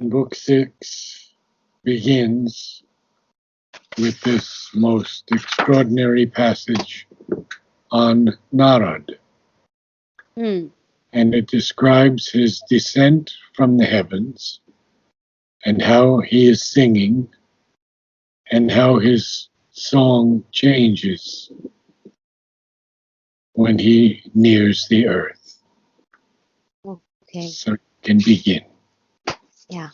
Book 6 begins with this most extraordinary passage on Narad, Hmm. and it describes his descent from the heavens and how he is singing and how his song changes when he nears the earth. Okay. So you can begin. Yeah.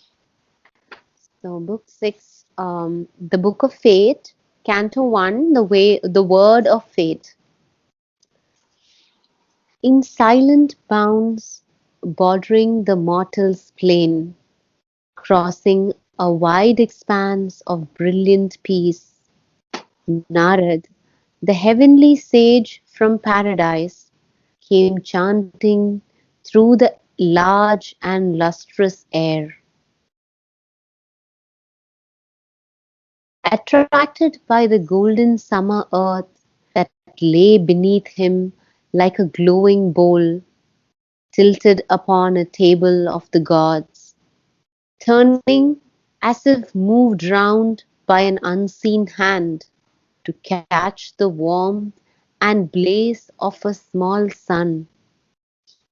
So book 6, the Book of Fate, Canto 1, the Word of Fate. In silent bounds, bordering the mortal's plain, crossing a wide expanse of brilliant peace, Narad, the heavenly sage from paradise, came chanting through the large and lustrous air. Attracted by the golden summer earth that lay beneath him like a glowing bowl, tilted upon a table of the gods, turning as if moved round by an unseen hand to catch the warmth and blaze of a small sun,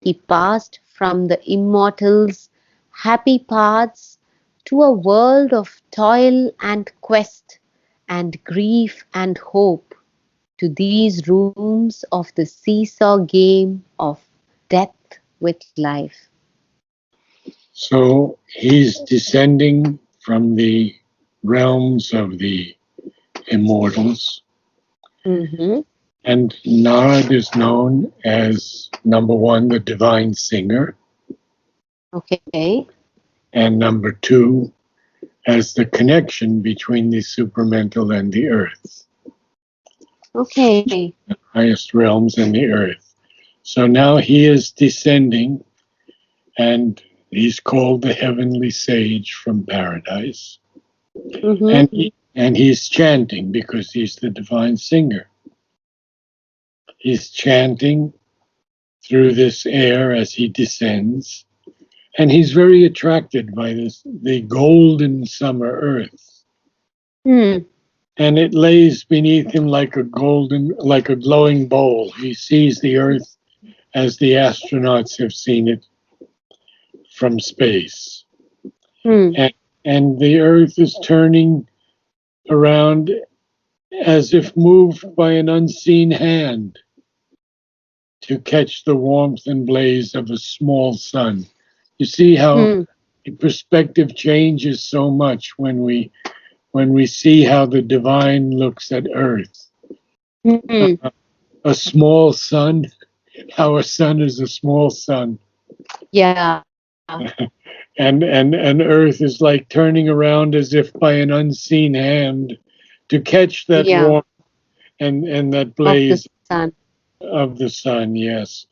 he passed from the immortals' happy paths to a world of toil and quest and grief and hope, to these rooms of the seesaw game of death with life. So he's descending from the realms of the immortals, Mm-hmm. and Narad is known as number one, the divine singer, Okay. and number two, as the connection between the supramental and the earth, Okay. the highest realms and the earth. So now he is descending, and he's called the heavenly sage from paradise. Mm-hmm. And he's chanting because he's the divine singer. He's chanting through this air as he descends, and he's very attracted by this the golden summer earth. Hmm. And it lays beneath him like a glowing bowl. He sees the earth as the astronauts have seen it from space. Hmm. And, and the earth is turning around as if moved by an unseen hand to catch the warmth and blaze of a small sun. You see how Hmm. the perspective changes so much when we see how the divine looks at earth. Hmm. A small sun, how a sun is a small sun. Yeah. And earth is like turning around as if by an unseen hand to catch that Yeah. warmth and that Of the blaze sun. of the sun, yes.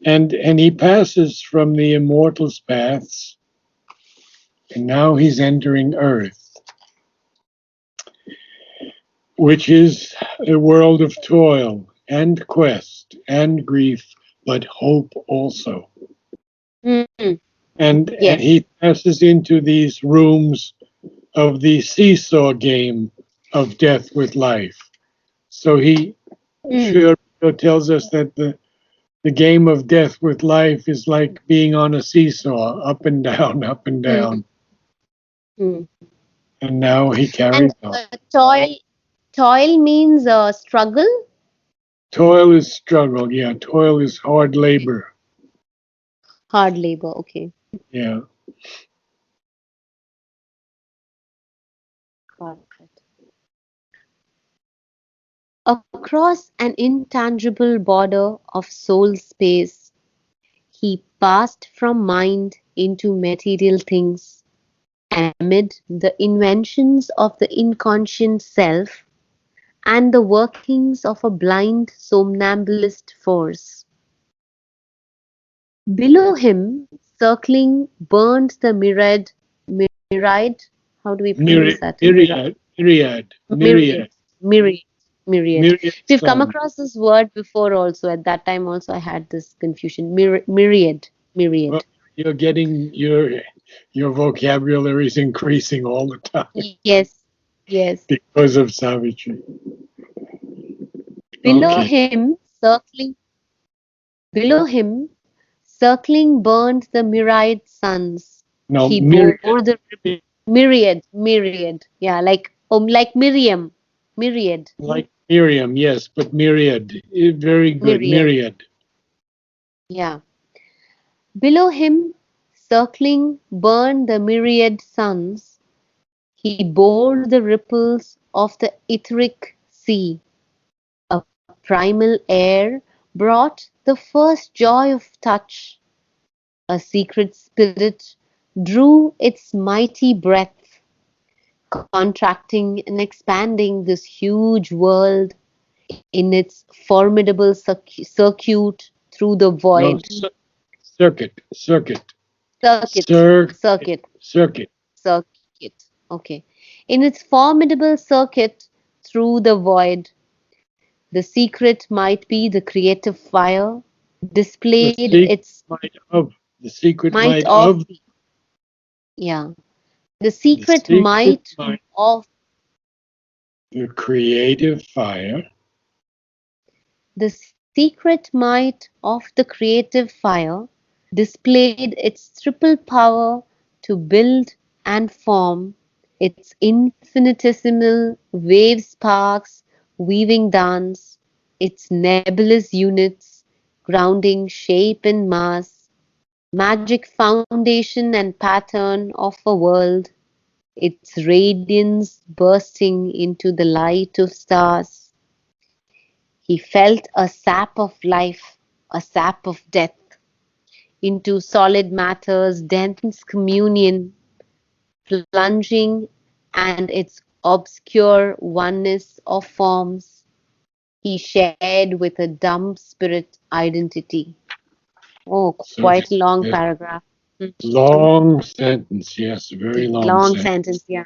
And he passes from the immortals' paths, and now he's entering earth, which is a world of toil and quest and grief, but hope also. Hmm. And Yes. he passes into these rooms of the seesaw game of death with life. So he Hmm. sure tells us that the game of death with life is like being on a seesaw, up and down, up and Hmm. down. Hmm. And now he And carries on. toil means struggle. Toil is struggle, yeah. Toil is hard labor, Hard labor. Okay. yeah. Got it. Across an intangible border of soul space, he passed from mind into material things, amid the inventions of the inconscient self and the workings of a blind somnambulist force. Below him, circling, burned the myriad, how do we pronounce Myriad, that? myriad, myriad, Myriad, myriad, myriad, myriad. myriad We've come sun. across this word before also. At that time also I had this confusion. Myriad, Well, myriad. you're getting you're Your vocabulary is increasing all the time Yes, yes. because of Savitri. Below Okay. him, below him, circling burned the myriad suns. Now, He bore myriad, the myriad. Yeah, like Miriam, myriad, like Miriam, yes, but myriad. Very good. myriad. Myriad. Yeah. Below him, circling burned the myriad suns. He bore the ripples of the etheric sea. A primal air brought the first joy of touch. A secret spirit drew its mighty breath, contracting and expanding this huge world in its formidable circuit through the No, void. circuit, Circuit, circuit, circuit, circuit. circuit. Okay. In its formidable circuit through the void, the secret might be the creative fire, The displayed secret its might of the secret might might of, of yeah, the the secret secret might might of the creative fire. the secret might of the creative fire displayed its triple power to build and form, its infinitesimal wave sparks weaving dance, its nebulous units grounding shape and mass, magic foundation and pattern of a world, its radiance bursting into the light of stars. He felt a sap of life, a sap of death, into solid matter's dense communion, plunging and its obscure oneness of forms he shared with a dumb spirit identity. Oh, So quite a it's long a paragraph. Mm. long sentence, yes, a very long Long sentence. sentence, yeah.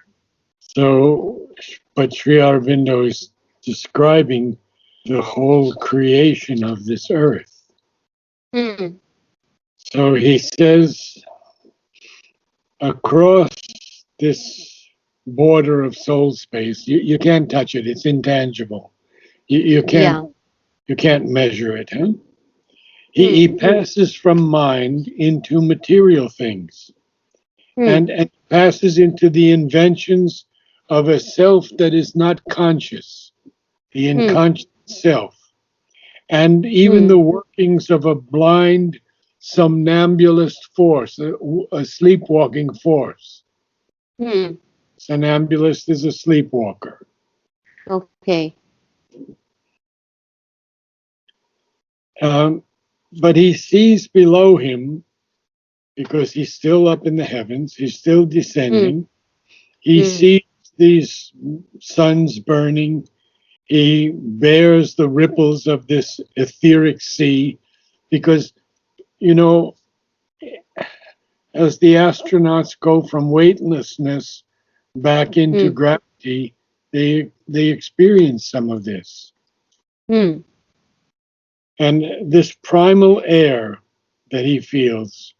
So, but Sri Aurobindo is describing the whole creation of this earth. Hmm. So he says, across this border of soul space, you can't touch it; it's intangible. You can't Yeah. you can't measure it. Huh? He Hmm. passes from mind into material things, Hmm. and passes into the inventions of a self that is not conscious, the Hmm. unconscious self, and even the Hmm. workings of a blind somnambulist force, a sleepwalking force. Hmm. Somnambulist is a sleepwalker. Okay. Um, but he sees below him, because he's still up in the heavens, he's still Hmm. descending. He Hmm. sees these suns burning. He bears the ripples of this etheric sea because, you know, as the astronauts go from weightlessness back into Hmm. gravity, they experience some of this. Hmm. And this primal air that he feels,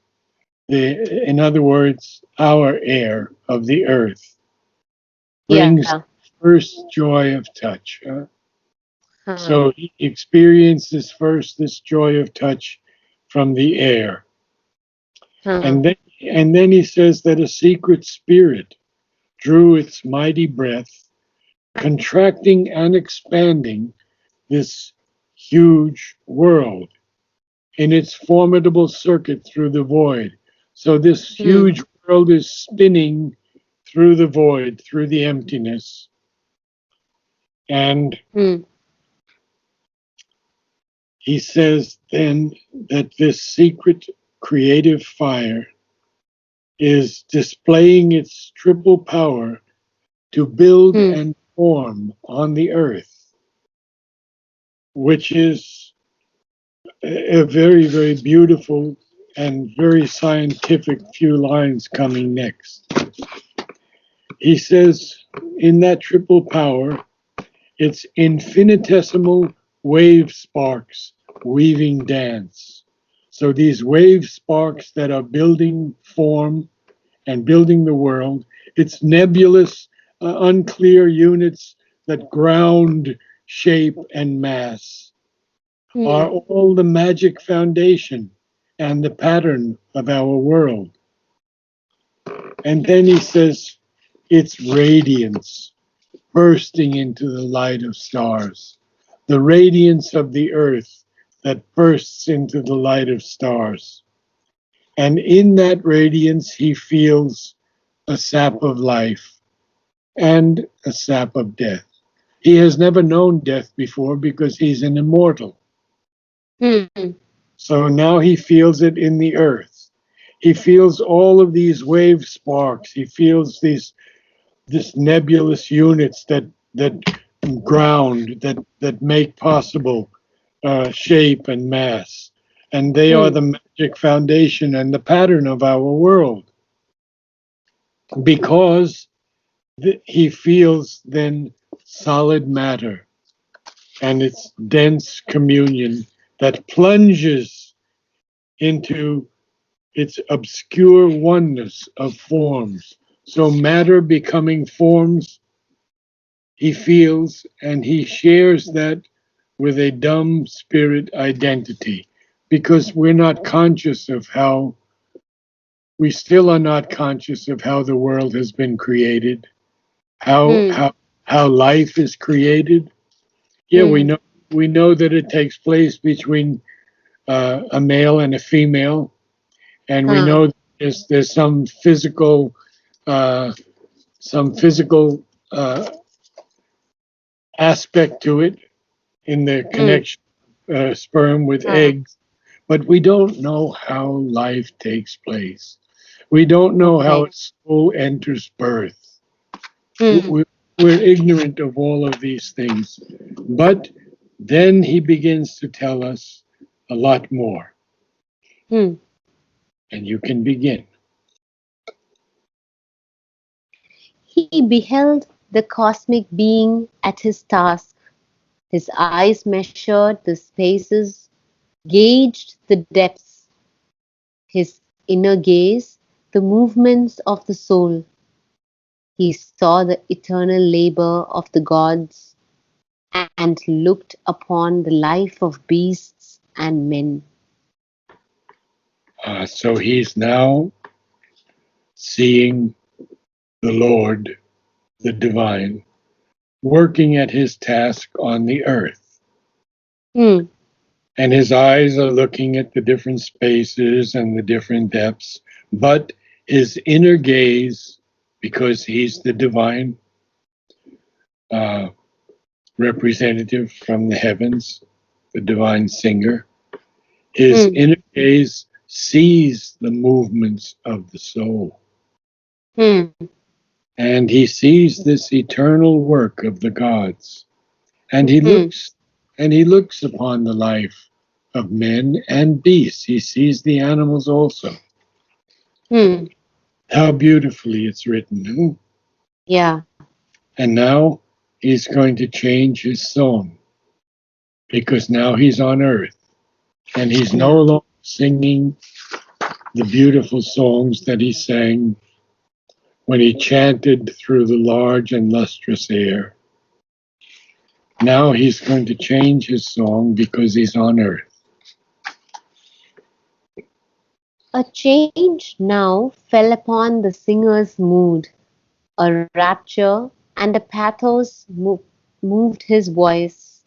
in other words, our air of the earth, Yeah. brings first joy of touch. Huh. So he experiences first this joy of touch from the air. Huh. And then he says that a secret spirit drew its mighty breath, contracting and expanding this huge world in its formidable circuit through the void. So this Hmm. huge world is spinning through the void, through the emptiness. And Hmm. he says then that this secret creative fire is displaying its triple power to build Hmm. and form on the earth, which is a very, very beautiful and very scientific few lines coming next. He says, in that triple power, it's infinitesimal wave sparks weaving dance. So these wave sparks that are building form and building the world, its nebulous, unclear units that ground shape and mass are Hmm. all the magic foundation and the pattern of our world. And then he says, its radiance bursting into the light of stars, the radiance of the earth that bursts into the light of stars. And in that radiance, he feels a sap of life and a sap of death. He has never known death before because he's an immortal. Hmm. So now he feels it in the earth. He feels all of these wave sparks. He feels this nebulous units that ground that make possible shape and mass, and they are Hmm. the magic foundation and the pattern of our world. Because he feels then solid matter and its dense communion that plunges into its obscure oneness of forms. So matter becoming forms, he feels, and he shares that with a dumb spirit identity because we're not conscious of how, we still are not conscious of how the world has been created, how Hmm. how how life is created. Yeah, we Hmm. know that it takes place between a male and a female, and we Huh. know there's uh, some physical uh, aspect to it in the Hmm. connection sperm with Huh. eggs, but we don't know how life takes place. We don't know how Okay. a soul enters birth. Hmm. We're, we're ignorant of all of these things. But then he begins to tell us a lot more, Hmm. and you can begin. He beheld the cosmic being at his task. His eyes measured the spaces, gauged the depths. His inner gaze, the movements of the soul. He saw the eternal labor of the gods and looked upon the life of beasts and men. So he's now seeing the Lord, the divine, working at his task on the earth. Hmm. And his eyes are looking at the different spaces and the different depths, but his inner gaze, because he's the divine uh, representative from the heavens, the divine singer, his Hmm. inner gaze sees the movements of the soul. Hmm. And he sees this eternal work of the gods. And Hmm. he looks upon the life of men and beasts. He sees the animals also. Hmm. How beautifully it's written. Yeah. And now he's going to change his song because now he's on earth and he's no Yeah. longer singing the beautiful songs that he sang when he chanted through the large and lustrous air. Now he's going to change his song because he's on earth. A change now fell upon the singer's mood. A rapture and a pathos moved his voice.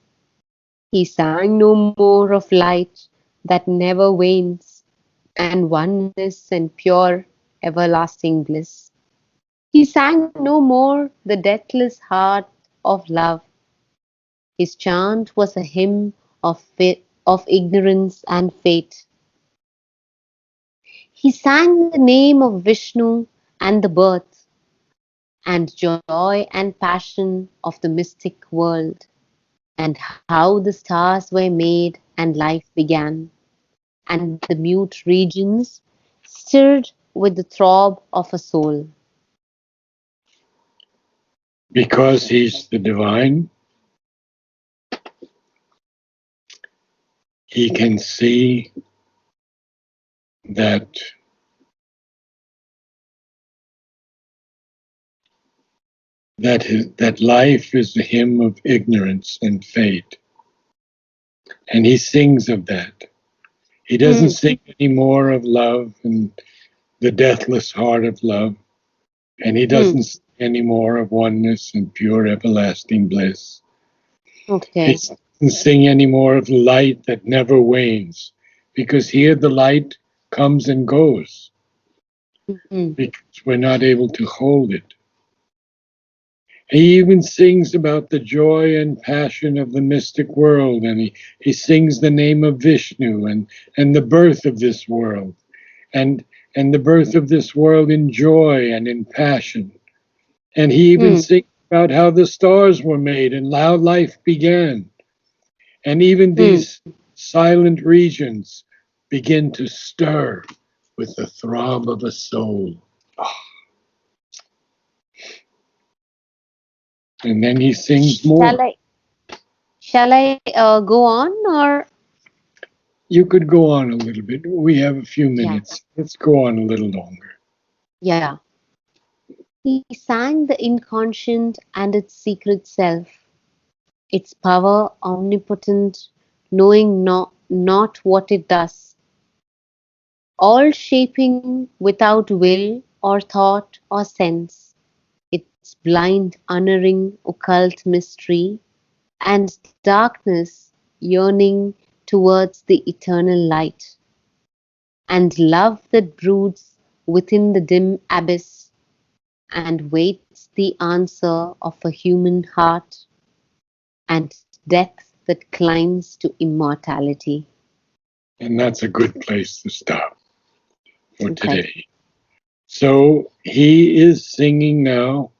He sang no more of light that never wanes, and oneness and pure everlasting bliss. He sang no more the deathless heart of love. His chant was a hymn of ignorance and fate. He sang the name of Vishnu and the birth and joy and passion of the mystic world, and how the stars were made and life began, and the mute regions stirred with the throb of a soul. Because he's the divine, he can see that that life is a hymn of ignorance and fate. And he sings of that. He doesn't sing anymore of love and the deathless heart of love. And he doesn't sing anymore of oneness and pure everlasting bliss. He Okay. doesn't sing anymore of light that never wanes, because here the light comes and goes because we're not able to hold it. He even sings about the joy and passion of the mystic world, and he sings the name of Vishnu and the birth of this world, and the birth of this world in joy and in passion. And he even sings about how the stars were made and how life began. And even these silent regions begin to stir with the throb of a soul. Oh. And then he sings more. Shall I go on, or You could go on a little bit. We have a few yeah, minutes. Let's go on a little longer. yeah. He sang the inconscient and its secret self, its power omnipotent, knowing not what it does, all shaping without will or thought or sense, its blind, unerring, occult mystery, and darkness yearning towards the eternal light, and love that broods within the dim abyss and waits the answer of a human heart, and death that climbs to immortality. And that's a good place to stop for Okay. today. So he is singing now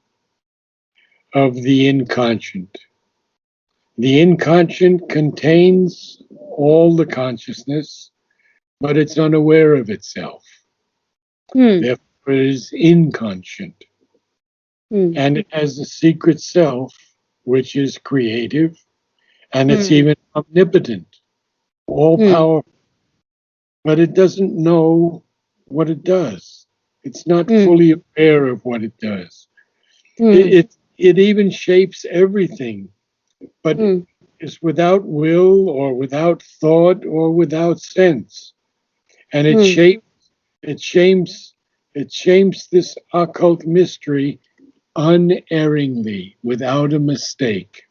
of the inconscient. The inconscient contains all the consciousness, but it's unaware of itself. Therefore, it is inconscient. And it has a secret self, which is creative, and it's even omnipotent, all powerful, but it doesn't know what it does. It's not fully aware of what it does. It even shapes everything, but is without will or without thought or without sense. And it shapes this occult mystery unerringly, without a mistake.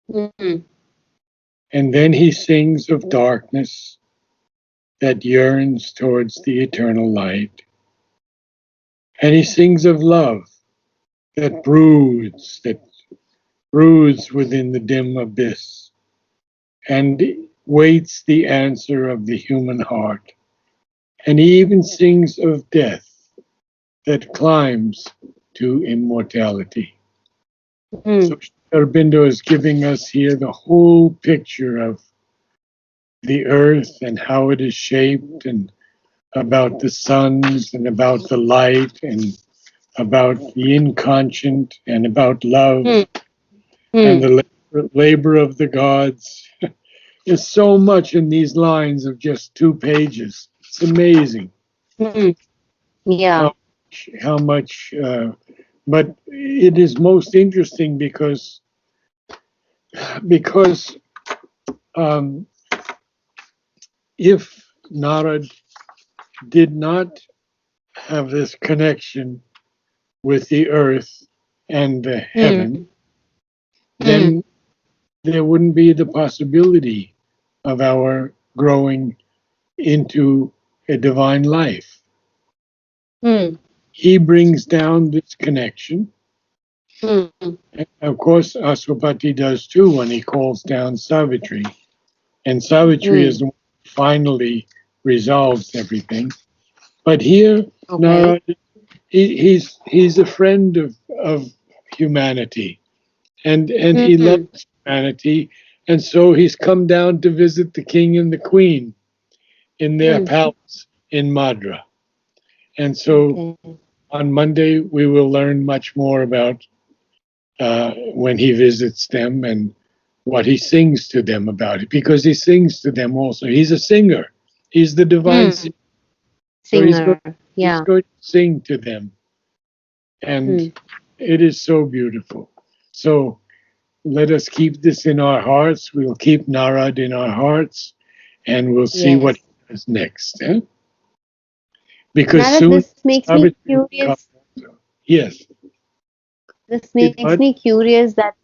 And then he sings of darkness that yearns towards the eternal light. And he sings of love that broods within the dim abyss and waits the answer of the human heart. And he even sings of death that climbs to immortality. So Aurobindo is giving us here the whole picture of the earth and how it is shaped, and about the suns and about the light and about the inconscient and about love and the labor of the gods. There's so much in these lines of just 2 pages. It's amazing. Yeah. How much, but it is most interesting because if Narad did not have this connection with the earth and the heaven, then there wouldn't be the possibility of our growing into a divine life. He brings down this connection. And of course, Aswapati does too when he calls down Savitri. And Savitri is the one who finally resolves everything. But here, Narad, he's a friend of humanity, and he loves humanity, and so he's come down to visit the king and the queen in their palace in Madra. And so on Monday we will learn much more about when he visits them and what he sings to them about it, because he sings to them also. He's a singer. He's the divine singer. So he's going to sing to them. And It is so beautiful. So let us keep this in our hearts. We'll keep Narad in our hearts, and we'll see what Yes. he does next. Eh? Because Narad, soon this makes me Savitri will come. curious. Also. Yes. This It makes what? me curious that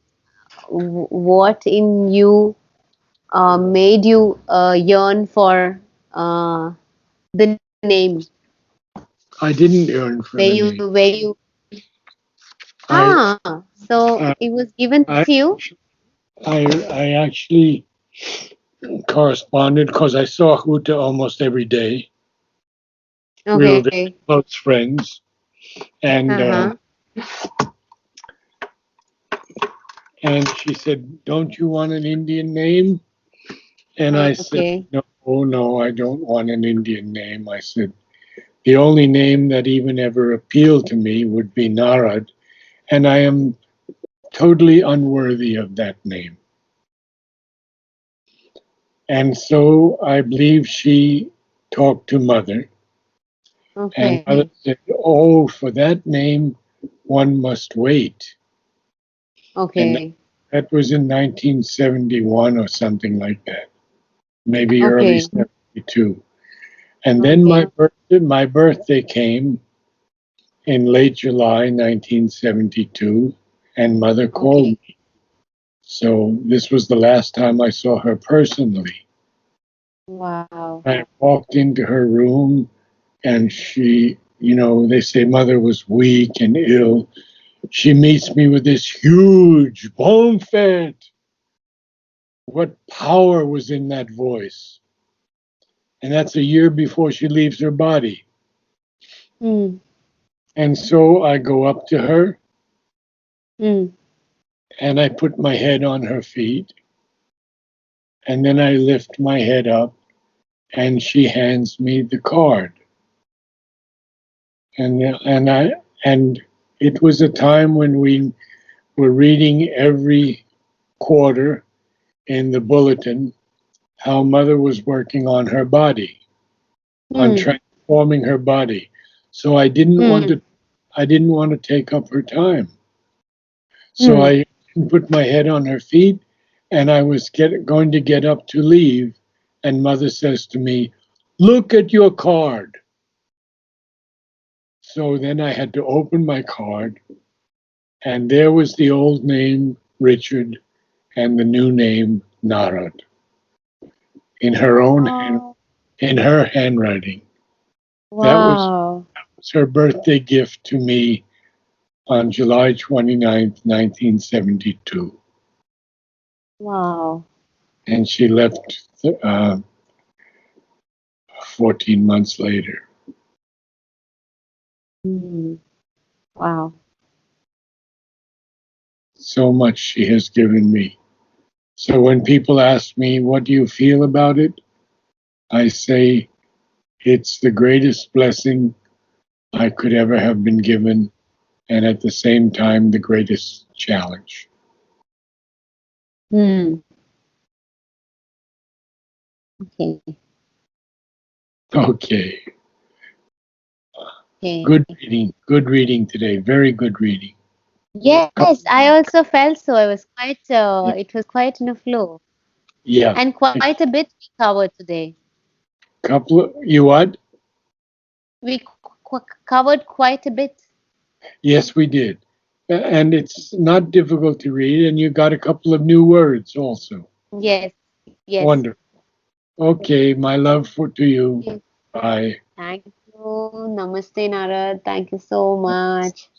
what in you made you yearn for the name I didn't yearn for the name. where you I ah so uh, it was given I to you. I actually corresponded because I saw Huta almost every day. We were very Okay. close friends, and Uh-huh. she said, "Don't you want an Indian name?" And I said, Okay. "No, no, I don't want an Indian name." I said, "The only name that even ever appealed to me would be Narad, and I am totally unworthy of that name." And so I believe she talked to Mother, and Mother Okay. said, "Oh, for that name, one must wait." And Okay. that was in 1971 or something like that, maybe early Okay. 72. And then Okay. my birthday came in late July 1972, and Mother called Okay. me. So this was the last time I saw her personally. Wow. I walked into her room, and she, they say Mother was weak and ill. She meets me with this huge bon fete. What power was in that voice? And that's a year before she leaves her body. Mm. And so I go up to her Mm. and I put my head on her feet, and then I lift my head up and she hands me the card. And it was a time when we were reading every quarter in the bulletin how Mother was working on her body, on Mm. transforming her body. So Mm. I didn't want to take up her time. So Mm. I put my head on her feet, and I was going to get up to leave, and Mother says to me, "Look at your card." So then I had to open my card, and there was the old name Richard and the new name Narad in her own hand, Oh, in her handwriting. That was wow. her birthday gift to me on July 29th, 1972. Wow. And she left 14 months later. Mm. Wow. So much she has given me. So when people ask me, "What do you feel about it?" I say, it's the greatest blessing I could ever have been given, and at the same time, the greatest challenge. Mm. Okay. Okay, Okay. good reading today, very good reading. Yes, I also felt so. I was quite, Yeah, it was quite in a flow. yeah. And quite a bit we covered today. Couple of, you what? We covered quite a bit. Yes, we did. And it's not difficult to read, and you got a couple of new words also. Yes, yes. Wonderful. Okay, my love to you. Yes. Bye. Thank you. Namaste, Narad. Thank you so much.